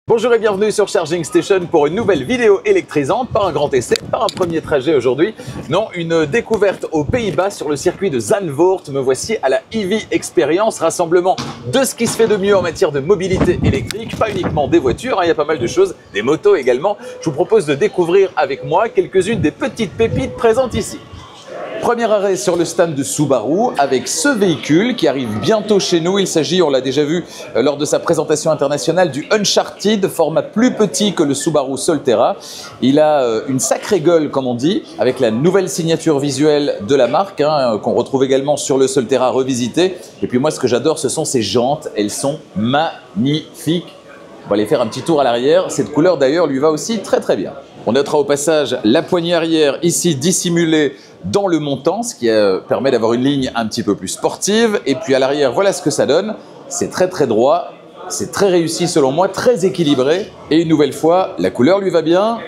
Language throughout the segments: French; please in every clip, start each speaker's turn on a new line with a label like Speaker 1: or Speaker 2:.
Speaker 1: Bonjour et bienvenue sur Charging Station pour une nouvelle vidéo électrisante, pas un grand essai, pas un premier trajet aujourd'hui, non, une découverte aux Pays-Bas sur le circuit de Zandvoort. Me voici à la EV Experience, rassemblement de ce qui se fait de mieux en matière de mobilité électrique, pas uniquement des voitures, il y a pas mal de choses, des motos également. Je vous propose de découvrir avec moi quelques-unes des petites pépites présentes ici. Premier arrêt sur le stand de Subaru avec ce véhicule qui arrive bientôt chez nous. Il s'agit, on l'a déjà vu lors de sa présentation internationale, du Uncharted, format plus petit que le Subaru Solterra. Il a une sacrée gueule, comme on dit, avec la nouvelle signature visuelle de la marque, qu'on retrouve également sur le Solterra revisité. Et puis moi, ce que j'adore, ce sont ces jantes. Elles sont magnifiques. On va aller faire un petit tour à l'arrière. Cette couleur, d'ailleurs, lui va aussi très très bien. On notera au passage la poignée arrière, ici dissimulée dans le montant, ce qui permet d'avoir une ligne un petit peu plus sportive. Et puis à l'arrière, voilà ce que ça donne. C'est très très droit, c'est très réussi selon moi, très équilibré. Et une nouvelle fois, la couleur lui va bien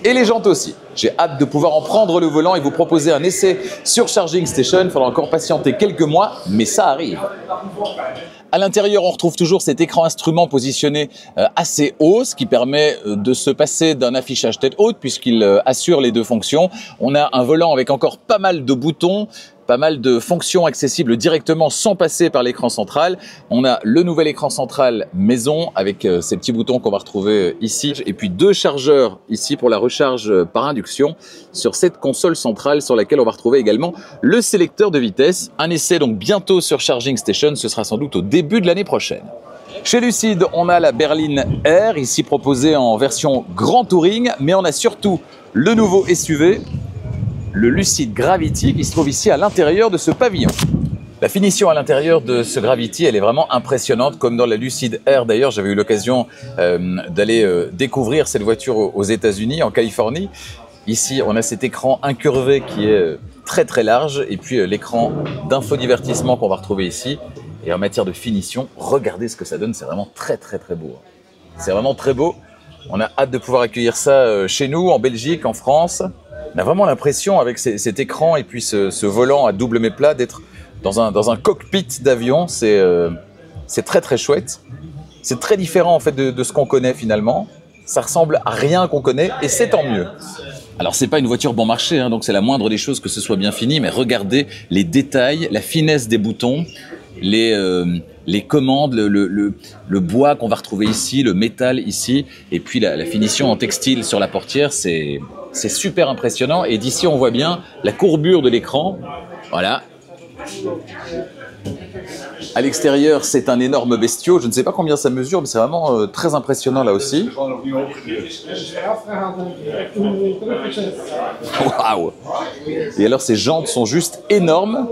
Speaker 1: et les jantes aussi. J'ai hâte de pouvoir en prendre le volant et vous proposer un essai sur Charging Station. Il faudra encore patienter quelques mois, mais ça arrive. À l'intérieur, on retrouve toujours cet écran instrument positionné assez haut, ce qui permet de se passer d'un affichage tête haute puisqu'il assure les deux fonctions. On a un volant avec encore pas mal de boutons, pas mal de fonctions accessibles directement sans passer par l'écran central. On a le nouvel écran central maison avec ces petits boutons qu'on va retrouver ici et puis deux chargeurs ici pour la recharge par induction sur cette console centrale sur laquelle on va retrouver également le sélecteur de vitesse. Un essai donc bientôt sur Charging Station, ce sera sans doute au début de l'année prochaine. Chez Lucid, on a la Berline R, ici proposée en version Grand Touring, mais on a surtout le nouveau SUV, le Lucid Gravity, qui se trouve ici à l'intérieur de ce pavillon. La finition à l'intérieur de ce Gravity, elle est vraiment impressionnante, comme dans la Lucid Air. D'ailleurs, j'avais eu l'occasion d'aller découvrir cette voiture aux États-Unis, en Californie. Ici, on a cet écran incurvé qui est très très large, et puis l'écran d'infodivertissement qu'on va retrouver ici. Et en matière de finition, regardez ce que ça donne, c'est vraiment très très très beau. C'est vraiment très beau. On a hâte de pouvoir accueillir ça chez nous, en Belgique, en France. On a vraiment l'impression, avec cet écran et puis ce volant à double méplat, d'être dans un cockpit d'avion. C'est très très chouette. C'est très différent en fait de ce qu'on connaît finalement. Ça ressemble à rien qu'on connaît et c'est tant mieux. Alors c'est pas une voiture bon marché, donc c'est la moindre des choses que ce soit bien fini, mais regardez les détails, la finesse des boutons, les commandes, le bois qu'on va retrouver ici, le métal ici, et puis la finition en textile sur la portière, c'est super impressionnant. Et d'ici, on voit bien la courbure de l'écran. Voilà. À l'extérieur, c'est un énorme bestiau. Je ne sais pas combien ça mesure, mais c'est vraiment très impressionnant là aussi. Waouh! Et alors, ces jantes sont juste énormes,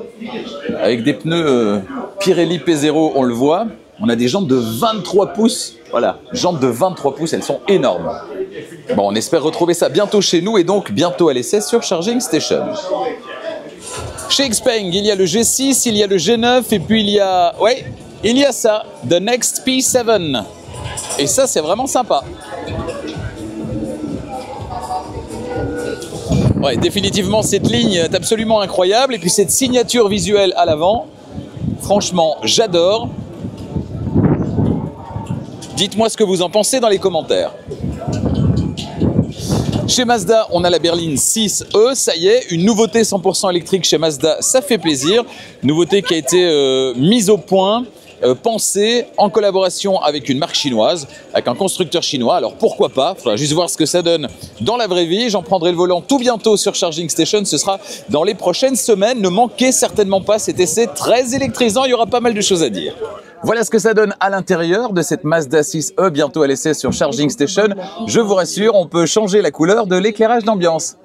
Speaker 1: avec des pneus Pirelli P0, on le voit. On a des jantes de 23 pouces. Voilà, jantes de 23 pouces, elles sont énormes. Bon, on espère retrouver ça bientôt chez nous et donc bientôt à l'essai sur Charging Station. Chez Xpeng, il y a le G6, il y a le G9 et puis il y a ça, The Next P7. Et ça, c'est vraiment sympa. Ouais, définitivement, cette ligne est absolument incroyable. Et puis cette signature visuelle à l'avant, franchement, j'adore. Dites-moi ce que vous en pensez dans les commentaires. Chez Mazda, on a la berline 6e, ça y est, une nouveauté 100% électrique chez Mazda, ça fait plaisir. Nouveauté qui a été mise au point, pensée en collaboration avec une marque chinoise, avec un constructeur chinois. Alors pourquoi pas, il faudra juste voir ce que ça donne dans la vraie vie. J'en prendrai le volant tout bientôt sur Charging Station, ce sera dans les prochaines semaines. Ne manquez certainement pas cet essai très électrisant, il y aura pas mal de choses à dire. Voilà ce que ça donne à l'intérieur de cette Mazda 6e, bientôt à l'essai sur Charging Station. Je vous rassure, on peut changer la couleur de l'éclairage d'ambiance.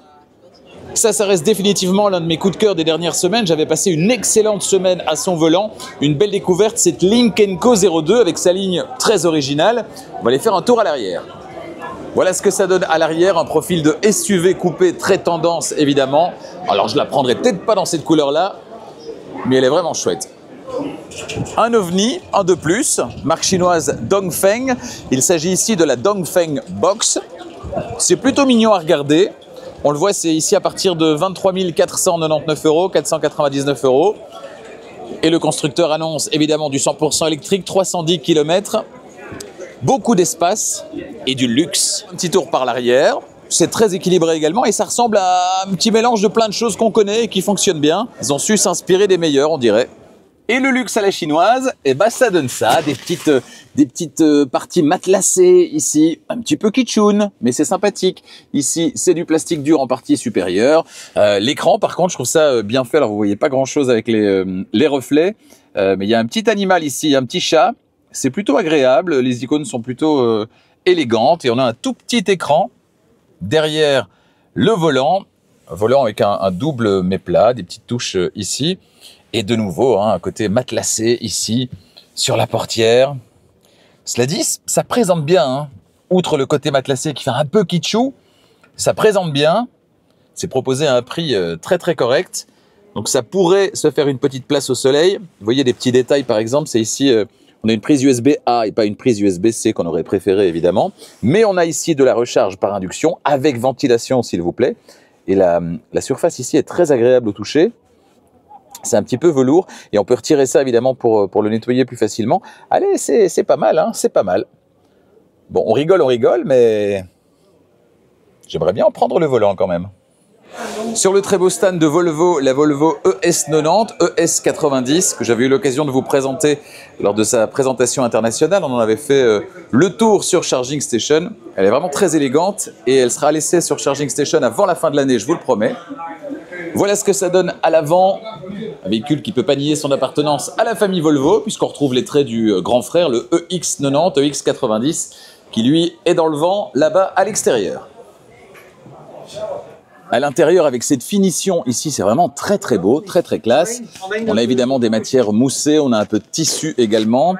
Speaker 1: Ça reste définitivement l'un de mes coups de cœur des dernières semaines. J'avais passé une excellente semaine à son volant. Une belle découverte, cette Lynk & Co 02 avec sa ligne très originale. On va aller faire un tour à l'arrière. Voilà ce que ça donne à l'arrière, un profil de SUV coupé très tendance évidemment. Alors je la prendrai peut-être pas dans cette couleur-là, mais elle est vraiment chouette. Un ovni, un de plus, marque chinoise Dongfeng. Il s'agit ici de la Dongfeng Box. C'est plutôt mignon à regarder. On le voit, c'est ici à partir de 23 499 €, 499 €. Et le constructeur annonce évidemment du 100% électrique, 310 km. beaucoup d'espace et du luxe. Un petit tour par l'arrière. C'est très équilibré également et ça ressemble à un petit mélange de plein de choses qu'on connaît et qui fonctionnent bien. Ils ont su s'inspirer des meilleurs, on dirait. Et le luxe à la chinoise, eh ben ça donne ça, des petites parties matelassées ici, un petit peu kitschun, mais c'est sympathique. Ici, c'est du plastique dur en partie supérieure. L'écran, par contre, je trouve ça bien fait. Alors, vous voyez pas grand-chose avec les reflets, mais il y a un petit animal ici, un petit chat. C'est plutôt agréable. Les icônes sont plutôt élégantes et on a un tout petit écran derrière le volant. Un volant avec un double mais plat, des petites touches ici. Et de nouveau, un côté matelassé ici, sur la portière. Cela dit, ça présente bien. Outre le côté matelassé qui fait un peu kitschou, ça présente bien. C'est proposé à un prix très très correct. Donc ça pourrait se faire une petite place au soleil. Vous voyez des petits détails par exemple, c'est ici, on a une prise USB-A et pas une prise USB-C qu'on aurait préféré évidemment. Mais on a ici de la recharge par induction avec ventilation s'il vous plaît. Et la surface ici est très agréable au toucher. C'est un petit peu velours et on peut retirer ça évidemment pour le nettoyer plus facilement. Allez, c'est pas mal, c'est pas mal. Bon, on rigole, mais j'aimerais bien en prendre le volant quand même. Sur le très beau stand de Volvo, la Volvo ES90, ES90, que j'avais eu l'occasion de vous présenter lors de sa présentation internationale. On en avait fait le tour sur Charging Station. Elle est vraiment très élégante et elle sera laissée sur Charging Station avant la fin de l'année, je vous le promets. Voilà ce que ça donne à l'avant, un véhicule qui peut pas nier son appartenance à la famille Volvo, puisqu'on retrouve les traits du grand frère, le EX90, EX90, qui lui est dans le vent, là-bas à l'extérieur. À l'intérieur, avec cette finition ici, c'est vraiment très très beau, très très classe. On a évidemment des matières moussées, on a un peu de tissu également.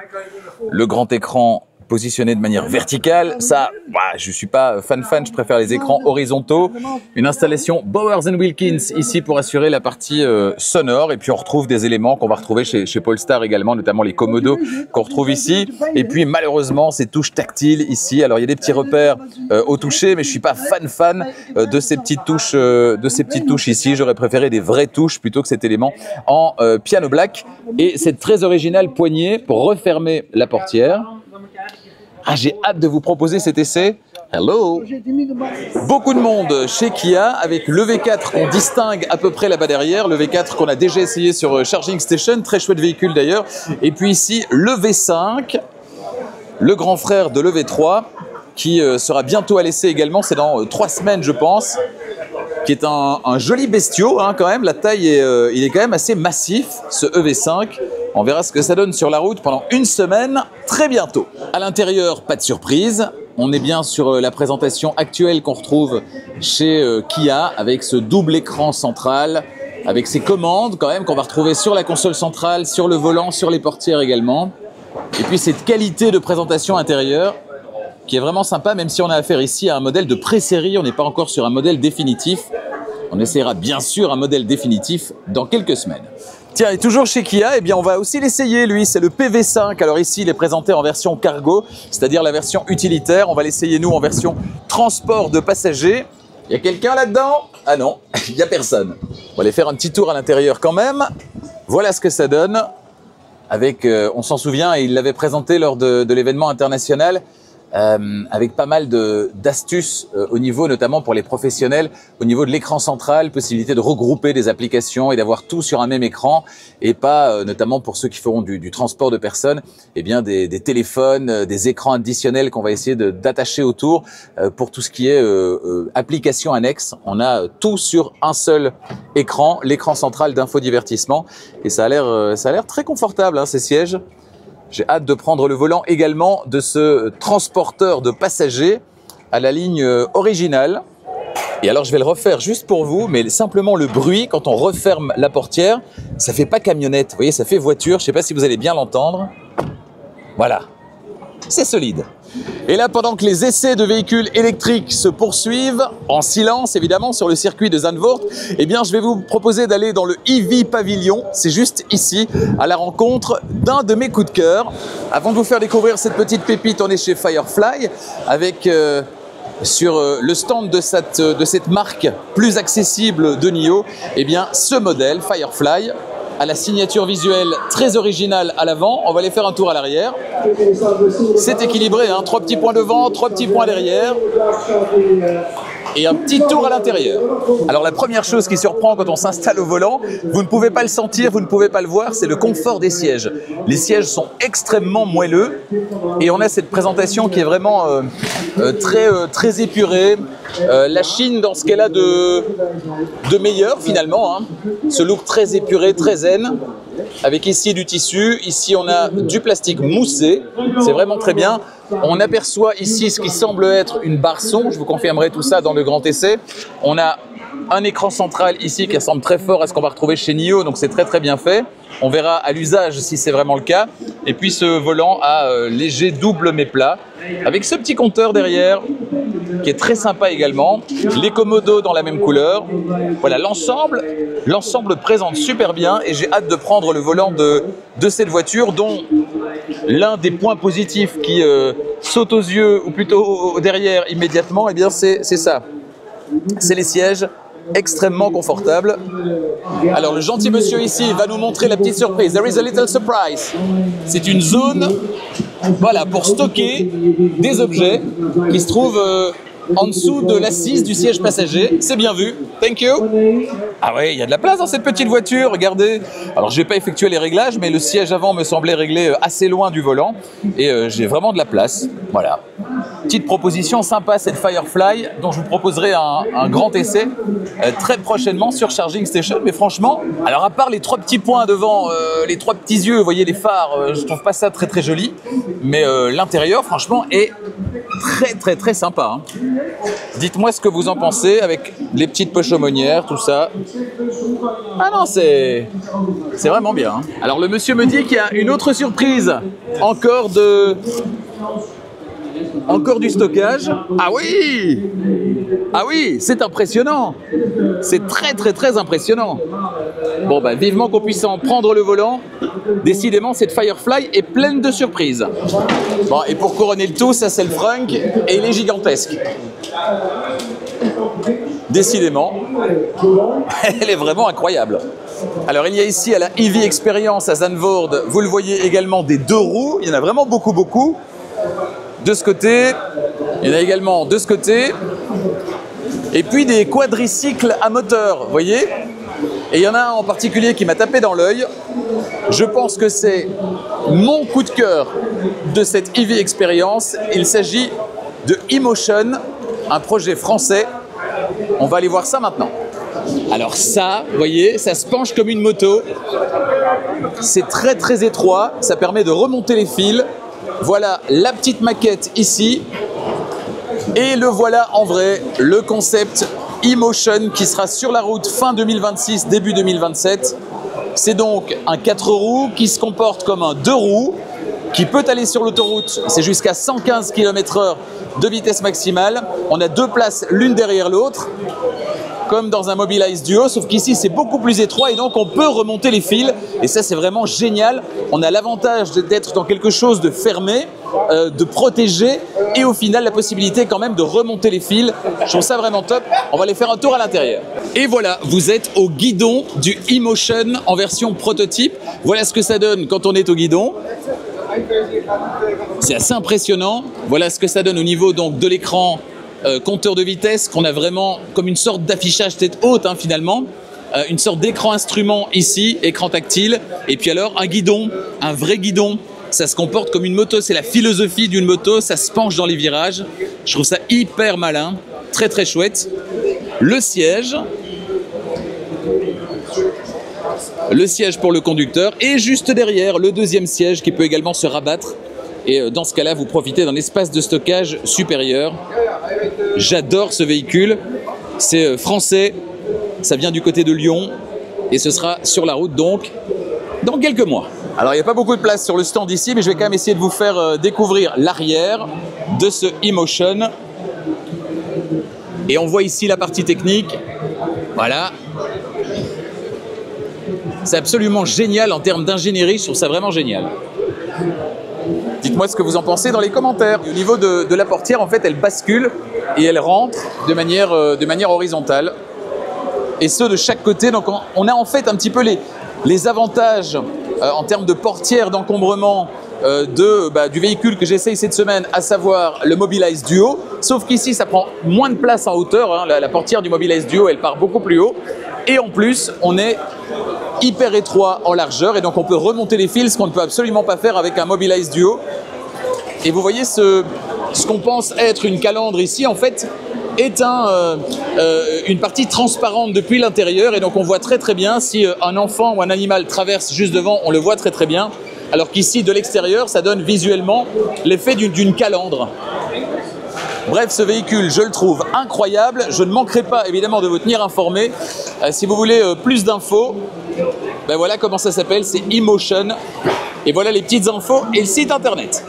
Speaker 1: Le grand écran positionné de manière verticale, ça, je suis pas fan, je préfère les écrans horizontaux. Une installation Bowers & Wilkins ici pour assurer la partie sonore, et puis on retrouve des éléments qu'on va retrouver chez Polestar également, notamment les commodos qu'on retrouve ici, et puis malheureusement ces touches tactiles ici. Alors il y a des petits repères au toucher, mais je suis pas fan de ces petites touches ici. J'aurais préféré des vraies touches plutôt que cet élément en piano black, et cette très originale poignée pour refermer la portière. Ah, j'ai hâte de vous proposer cet essai. Hello! Beaucoup de monde chez Kia avec le V4 qu'on distingue à peu près là-bas derrière. Le V4 qu'on a déjà essayé sur Charging Station. Très chouette véhicule d'ailleurs. Et puis ici, le V5, le grand frère de le V3 qui sera bientôt à l'essai également. C'est dans 3 semaines, je pense. Qui est un joli bestiau quand même. La taille, il est quand même assez massif, ce EV5. On verra ce que ça donne sur la route pendant 1 semaine, très bientôt. À l'intérieur, pas de surprise. On est bien sur la présentation actuelle qu'on retrouve chez Kia, avec ce double écran central, avec ses commandes quand même qu'on va retrouver sur la console centrale, sur le volant, sur les portières également. Et puis cette qualité de présentation intérieure qui est vraiment sympa, même si on a affaire ici à un modèle de pré-série, on n'est pas encore sur un modèle définitif. On essaiera bien sûr un modèle définitif dans quelques semaines. Tiens, et toujours chez Kia, eh bien on va aussi l'essayer, lui, c'est le PV5. Alors ici, il est présenté en version cargo, c'est-à-dire la version utilitaire. On va l'essayer, nous, en version transport de passagers. Il y a quelqu'un là-dedans? Ah non, il n'y a personne. On va aller faire un petit tour à l'intérieur quand même. Voilà ce que ça donne. Avec, on s'en souvient, et il l'avait présenté lors de l'événement international, avec pas mal d'astuces au niveau, notamment pour les professionnels, au niveau de l'écran central, possibilité de regrouper des applications et d'avoir tout sur un même écran, et pas, notamment pour ceux qui feront du transport de personnes, eh bien des téléphones, des écrans additionnels qu'on va essayer d'attacher autour pour tout ce qui est applications annexes. On a tout sur un seul écran, l'écran central d'infodivertissement, et ça a l'air très confortable, ces sièges. J'ai hâte de prendre le volant également de ce transporteur de passagers à la ligne originale. Et alors je vais le refaire juste pour vous, mais simplement le bruit quand on referme la portière, ça fait pas camionnette, vous voyez, ça fait voiture. Je sais pas si vous allez bien l'entendre. Voilà, c'est solide. Et là, pendant que les essais de véhicules électriques se poursuivent, en silence évidemment, sur le circuit de Zandvoort, eh bien je vais vous proposer d'aller dans le EV Pavilion, c'est juste ici, à la rencontre d'un de mes coups de cœur. Avant de vous faire découvrir cette petite pépite, on est chez Firefly, avec sur le stand de cette marque plus accessible de NIO, eh bien ce modèle Firefly, à la signature visuelle très originale à l'avant. On va aller faire un tour à l'arrière. C'est équilibré, hein, 3 petits points devant, 3 petits points derrière. Et un petit tour à l'intérieur. Alors la première chose qui surprend quand on s'installe au volant, vous ne pouvez pas le sentir, vous ne pouvez pas le voir, c'est le confort des sièges. Les sièges sont extrêmement moelleux et on a cette présentation qui est vraiment très épurée. La Chine dans ce qu'elle a de meilleur finalement, hein. Ce look très épuré, très zen. Avec ici du tissu, ici on a du plastique moussé, c'est vraiment très bien. On aperçoit ici ce qui semble être une barre son, je vous confirmerai tout ça dans le grand essai. On a un écran central ici qui ressemble très fort à ce qu'on va retrouver chez NIO, donc c'est très bien fait. On verra à l'usage si c'est vraiment le cas. Et puis ce volant à léger double mais plat, avec ce petit compteur derrière qui est très sympa également. Les commodos dans la même couleur. Voilà, l'ensemble présente super bien et j'ai hâte de prendre le volant de cette voiture dont l'un des points positifs qui saute aux yeux ou plutôt derrière immédiatement, eh bien c'est ça. C'est les sièges extrêmement confortables. Alors le gentil monsieur ici va nous montrer la petite surprise. There is a little surprise. C'est une zone, voilà, pour stocker des objets qui se trouvent en dessous de l'assise du siège passager. C'est bien vu. Thank you. Ah ouais, il y a de la place dans cette petite voiture, regardez. Alors je n'ai pas effectué les réglages, mais le siège avant me semblait réglé assez loin du volant. Et j'ai vraiment de la place. Voilà. Petite proposition sympa, cette Firefly, dont je vous proposerai un grand essai très prochainement sur Charging Station. Mais franchement, alors à part les 3 petits points devant, les 3 petits yeux, vous voyez les phares, je trouve pas ça très joli. Mais l'intérieur, franchement, est très sympa, hein. Dites-moi ce que vous en pensez avec les petites poches aumônières, tout ça. Ah non, c'est vraiment bien, hein. Alors le monsieur me dit qu'il y a une autre surprise, encore du stockage. Ah oui, c'est impressionnant. C'est très impressionnant. Bon, bah, vivement qu'on puisse en prendre le volant. Décidément, cette Firefly est pleine de surprises. Bon, et pour couronner le tout, ça c'est le frunk et il est gigantesque. Décidément, elle est vraiment incroyable. Alors, il y a ici à la EV Experience à Zandvoort, vous le voyez également, des 2 roues. Il y en a vraiment beaucoup. De ce côté, il y en a également de ce côté. Et puis des quadricycles à moteur, vous voyez. Et il y en a un en particulier qui m'a tapé dans l'œil. Je pense que c'est mon coup de cœur de cette EV Experience. Il s'agit de eMotion, un projet français. On va aller voir ça maintenant. Alors ça, vous voyez, ça se penche comme une moto. C'est très étroit, ça permet de remonter les fils. Voilà la petite maquette ici. Et le voilà en vrai, le concept eMotion qui sera sur la route fin 2026, début 2027. C'est donc un 4 roues qui se comporte comme un 2 roues, qui peut aller sur l'autoroute, c'est jusqu'à 115 km/h de vitesse maximale. On a 2 places l'une derrière l'autre, comme dans un Mobilize Duo, sauf qu'ici c'est beaucoup plus étroit et donc on peut remonter les fils. Et ça c'est vraiment génial. On a l'avantage d'être dans quelque chose de fermé, de protégé et au final la possibilité quand même de remonter les fils. Je trouve ça vraiment top. On va aller faire un tour à l'intérieur. Et voilà, vous êtes au guidon du eMotion en version prototype. Voilà ce que ça donne quand on est au guidon. C'est assez impressionnant. Voilà ce que ça donne au niveau donc de l'écran compteur de vitesse, qu'on a vraiment comme une sorte d'affichage tête haute, hein, finalement. Une sorte d'écran instrument ici, écran tactile. Et puis alors un guidon, un vrai guidon. Ça se comporte comme une moto, c'est la philosophie d'une moto, ça se penche dans les virages. Je trouve ça hyper malin, très chouette. Le siège pour le conducteur et juste derrière le 2e siège qui peut également se rabattre. Et dans ce cas-là, vous profitez d'un espace de stockage supérieur. J'adore ce véhicule, c'est français, ça vient du côté de Lyon et ce sera sur la route donc dans quelques mois. Alors il n'y a pas beaucoup de place sur le stand ici, mais je vais quand même essayer de vous faire découvrir l'arrière de ce eMotion. Et on voit ici la partie technique, voilà. C'est absolument génial en termes d'ingénierie, je trouve ça vraiment génial. Dites-moi ce que vous en pensez dans les commentaires. Au niveau de la portière, en fait, elle bascule et elle rentre de manière horizontale. Et ce, de chaque côté. Donc, on a en fait un petit peu les avantages en termes de portière d'encombrement du véhicule que j'essaye cette semaine, à savoir le Mobilize Duo, sauf qu'ici ça prend moins de place en hauteur, hein. La portière du Mobilize Duo elle part beaucoup plus haut, et en plus on est hyper étroit en largeur, et donc on peut remonter les fils, ce qu'on ne peut absolument pas faire avec un Mobilize Duo. Et vous voyez ce qu'on pense être une calandre ici, en fait est une partie transparente depuis l'intérieur, et donc on voit très très bien si un enfant ou un animal traverse juste devant, on le voit très très bien. Alors qu'ici, de l'extérieur, ça donne visuellement l'effet d'une calandre. Bref, ce véhicule, je le trouve incroyable. Je ne manquerai pas, évidemment, de vous tenir informé. Si vous voulez plus d'infos, ben voilà comment ça s'appelle, c'est eMotion. Et voilà les petites infos et le site internet.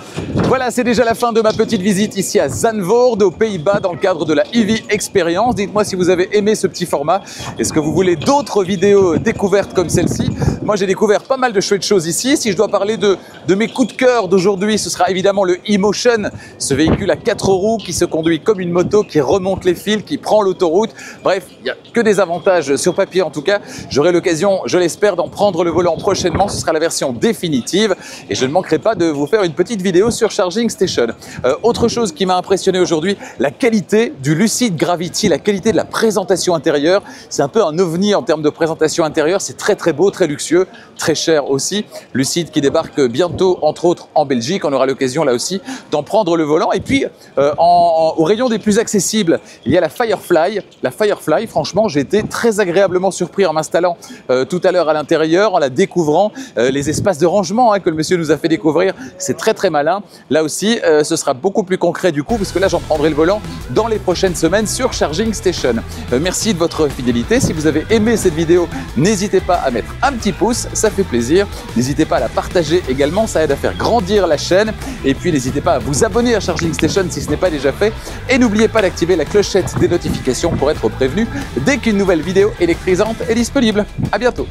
Speaker 1: Voilà, c'est déjà la fin de ma petite visite ici à Zandvoort, aux Pays-Bas, dans le cadre de la EV Experience. Dites-moi si vous avez aimé ce petit format. Est-ce que vous voulez d'autres vidéos découvertes comme celle-ci? Moi, j'ai découvert pas mal de chouettes choses ici. Si je dois parler de mes coups de cœur d'aujourd'hui, ce sera évidemment le eMotion, ce véhicule à 4 roues qui se conduit comme une moto, qui remonte les fils, qui prend l'autoroute. Bref, il n'y a que des avantages sur papier en tout cas. J'aurai l'occasion, je l'espère, d'en prendre le volant prochainement. Ce sera la version définitive et je ne manquerai pas de vous faire une petite vidéo sur Charging Station. Autre chose qui m'a impressionné aujourd'hui, la qualité du Lucid Gravity, la qualité de la présentation intérieure. C'est un peu un ovni en termes de présentation intérieure. C'est très très beau, très luxueux, très cher aussi. Lucid qui débarque bientôt, entre autres, en Belgique. On aura l'occasion là aussi d'en prendre le volant. Et puis, au rayon des plus accessibles, il y a la Firefly. La Firefly, franchement, j'ai été très agréablement surpris en m'installant tout à l'heure à l'intérieur, en la découvrant. Les espaces de rangement que le monsieur nous a fait découvrir, c'est très très malin. Là aussi, ce sera beaucoup plus concret du coup, parce que là, j'en prendrai le volant dans les prochaines semaines sur Charging Station. Merci de votre fidélité. Si vous avez aimé cette vidéo, n'hésitez pas à mettre un petit pouce, ça fait plaisir. N'hésitez pas à la partager également, ça aide à faire grandir la chaîne. Et puis, n'hésitez pas à vous abonner à Charging Station si ce n'est pas déjà fait. Et n'oubliez pas d'activer la clochette des notifications pour être prévenu dès qu'une nouvelle vidéo électrisante est disponible. À bientôt.